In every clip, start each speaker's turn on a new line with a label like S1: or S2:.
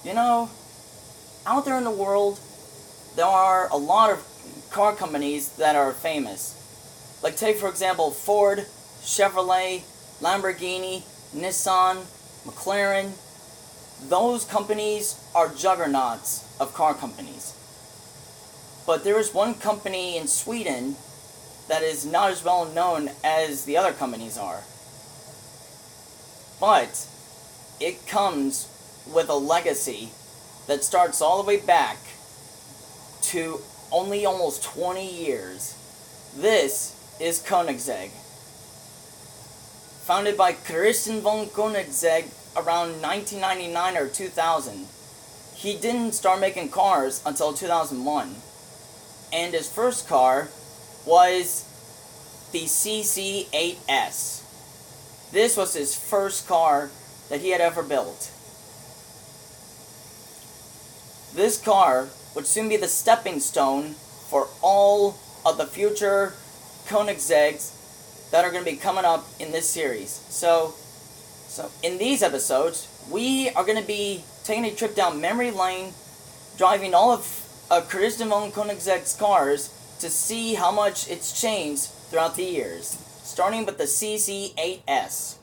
S1: You know, out there in the world, there are a lot of car companies that are famous. Like take for example Ford, Chevrolet, Lamborghini, Nissan, McLaren. Those companies are juggernauts of car companies. But there is one company in Sweden that is not as well known as the other companies are. But it comes with a legacy that starts all the way back to only almost 20 years. This is Koenigsegg. Founded by Christian von Koenigsegg around 1999 or 2000. He didn't start making cars until 2001. And his first car was the CC8S. This was his first car that he had ever built. This car would soon be the stepping stone for all of the future Koenigsegg's that are going to be coming up in this series. So in these episodes, we are going to be taking a trip down memory lane, driving all of Christian von Koenigsegg's cars to see how much it's changed throughout the years, starting with the CC8S.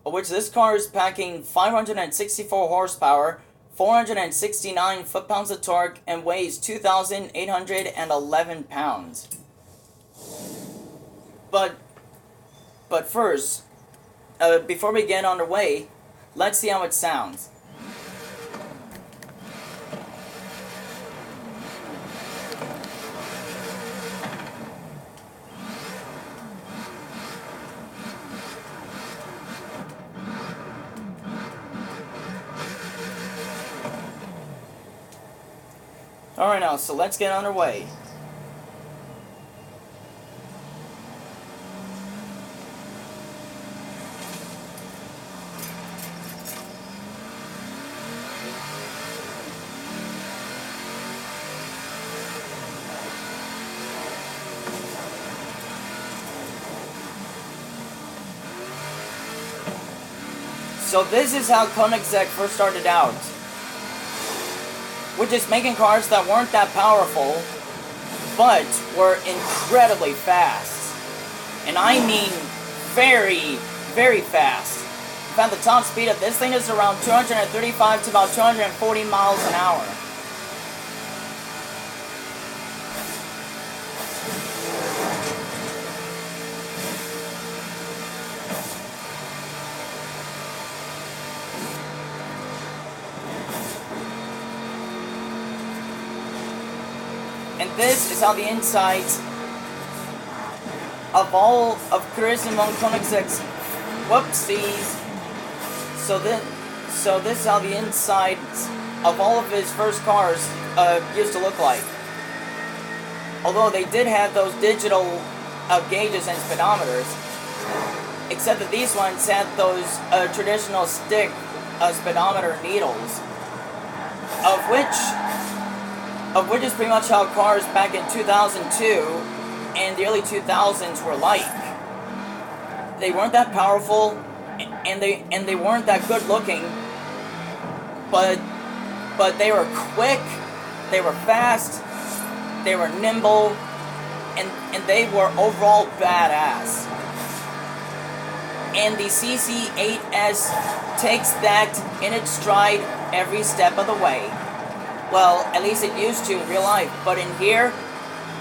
S1: Of which this car is packing 564 horsepower, 469 foot-pounds of torque, and weighs 2,811 pounds. But first, before we get underway, let's see how it sounds. Alright now, so let's get underway. So this is how Koenigsegg first started out. We're just making cars that weren't that powerful, but were incredibly fast. And I mean very, very fast. In fact, the top speed of this thing is around 235 to about 240 miles an hour. And this is how the insides of all of Christian von Koenigsegg's whoopsies. So this is how the insides of all of his first cars used to look like. Although they did have those digital gauges and speedometers, except that these ones had those traditional stick speedometer needles, of which is pretty much how cars back in 2002 and the early 2000s were like. They weren't that powerful, and they weren't that good looking, but they were quick, they were fast, they were nimble, and they were overall badass. And the CC8S takes that in its stride every step of the way. Well, at least it used to in real life, but in here,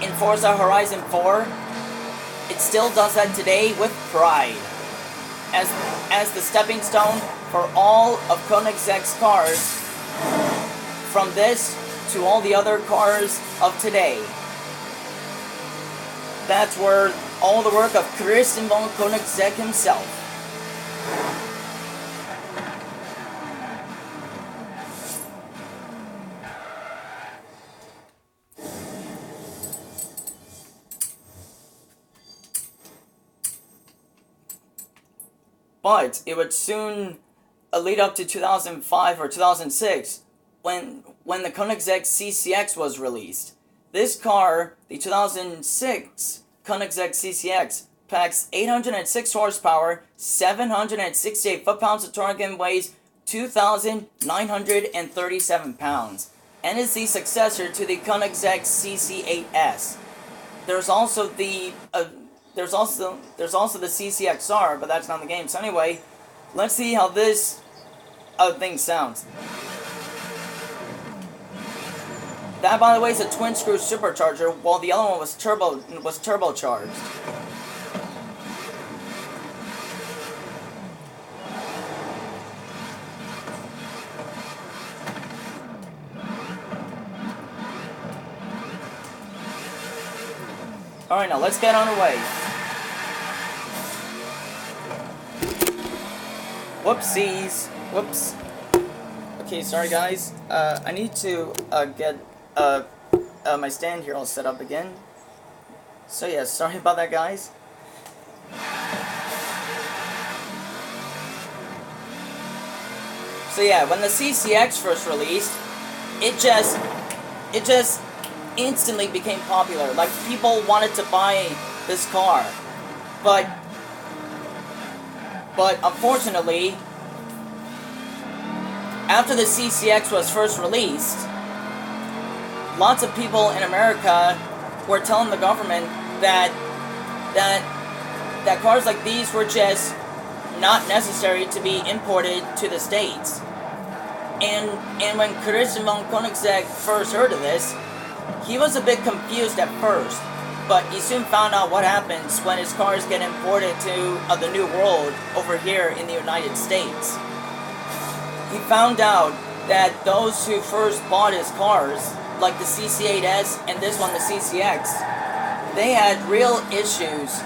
S1: in Forza Horizon 4, it still does that today with pride. As the stepping stone for all of Koenigsegg's cars, from this to all the other cars of today. That's where all the work of Christian von Koenigsegg himself. But it would soon lead up to 2005 or 2006 when the Koenigsegg CCX was released. This car, the 2006 Koenigsegg CCX, packs 806 horsepower, 768 foot-pounds of torque, and weighs 2,937 pounds, and is the successor to the Koenigsegg CC8S. There's also the CCX R, but that's not in the game. So anyway, let's see how this thing sounds. That, by the way, is a twin-screw supercharger, while the other one was turbocharged. Alright, now let's get on our way. Whoopsies. Whoops. Okay, sorry guys. I need to get my stand here all set up again. So yeah, sorry about that, guys. So yeah, when the CCX first released, it just instantly became popular. Like, people wanted to buy this car. But unfortunately, after the CCX was first released, lots of people in America were telling the government that cars like these were just not necessary to be imported to the States. And when Christian von Koenigsegg first heard of this, he was a bit confused at first, but he soon found out what happens when his cars get imported to the New World over here in the United States. He found out that those who first bought his cars, like the CC8S and this one, the CCX, they had real issues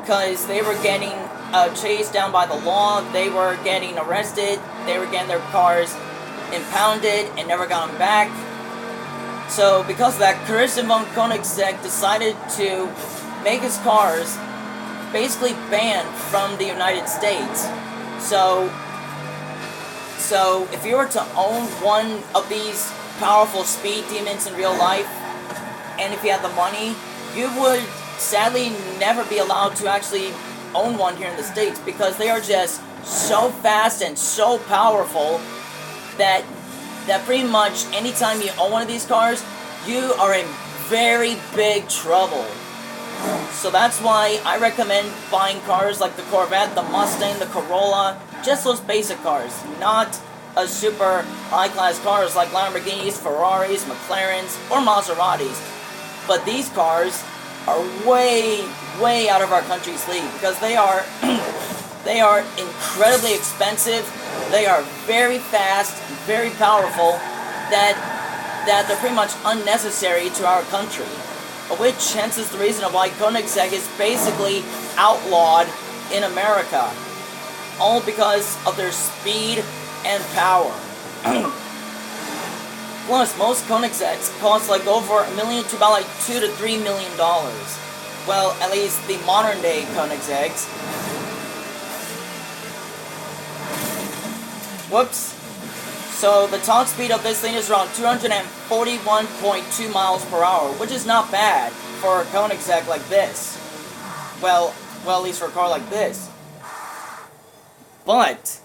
S1: because they were getting chased down by the law, they were getting arrested, they were getting their cars impounded and never got them back. So because of that, Christian von Koenigsegg decided to make his cars basically banned from the United States. So if you were to own one of these powerful speed demons in real life, and if you had the money, you would sadly never be allowed to actually own one here in the States, because they are just so fast and so powerful that pretty much anytime you own one of these cars, you are in very big trouble. So that's why I recommend buying cars like the Corvette, the Mustang, the Corolla, just those basic cars, not a super high-class cars like Lamborghinis, Ferraris, McLarens, or Maseratis. But these cars are way, way out of our country's league, because they are they are incredibly expensive, they are very fast, very powerful, that they're pretty much unnecessary to our country. Which, hence, is the reason of why Koenigsegg is basically outlawed in America. All because of their speed and power. Plus, most Koenigsegg's cost like over $1 million to about like $2 to $3 million. Well, at least the modern day Koenigsegg's. Whoops. So the top speed of this thing is around 241.2 miles per hour, which is not bad for a Koenigsegg like this. Well, at least for a car like this. But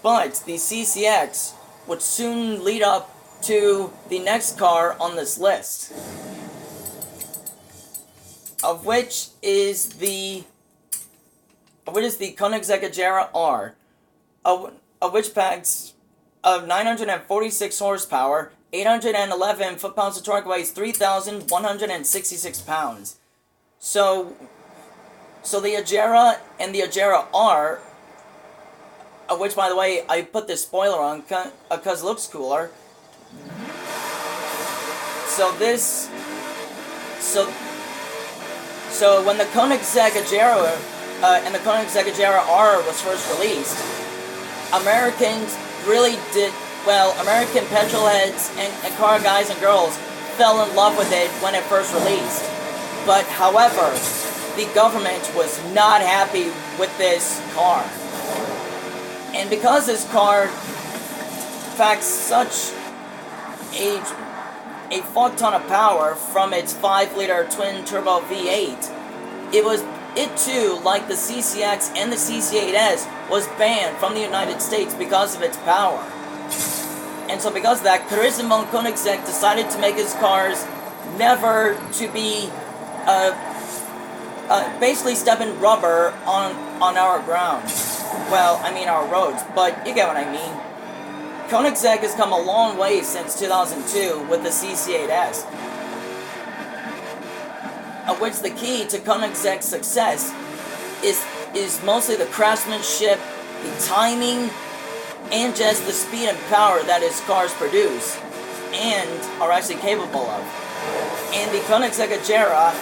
S1: the CCX would soon lead up to the next car on this list, of which is the Koenigsegg Agera R, of which packs of 946 horsepower, 811 foot-pounds of torque, weighs 3,166 pounds. So the Agera and the Agera R, of which, by the way, I put this spoiler on because it looks cooler. So when the Koenigsegg Agera and the Koenigsegg Agera R was first released, Americans really did, well, American petrol heads and car guys and girls fell in love with it when it first released. But, however, the government was not happy with this car. And because this car packs such a fuck ton of power from its 5-liter twin-turbo V8, it was It too, like the CCX and the CC8S, was banned from the United States because of its power. And so because of that, Koenigsegg von Koenigsegg decided to make his cars never to be basically stepping rubber on our ground. Well, I mean our roads, but you get what I mean. Koenigsegg has come a long way since 2002 with the CC8S, of which the key to Koenigsegg's success is mostly the craftsmanship, the timing, and just the speed and power that his cars produce and are actually capable of. And the Koenigsegg Agera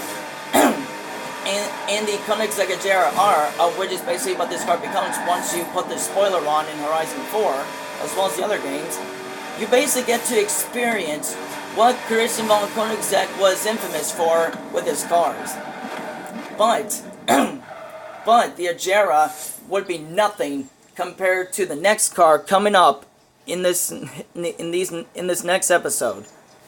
S1: and the Koenigsegg Agera R, of which is basically what this car becomes once you put the spoiler on in Horizon 4, as well as the other games, you basically get to experience what Koenigsegg von Koenigsegg was infamous for with his cars. But the Agera would be nothing compared to the next car coming up in this next episode.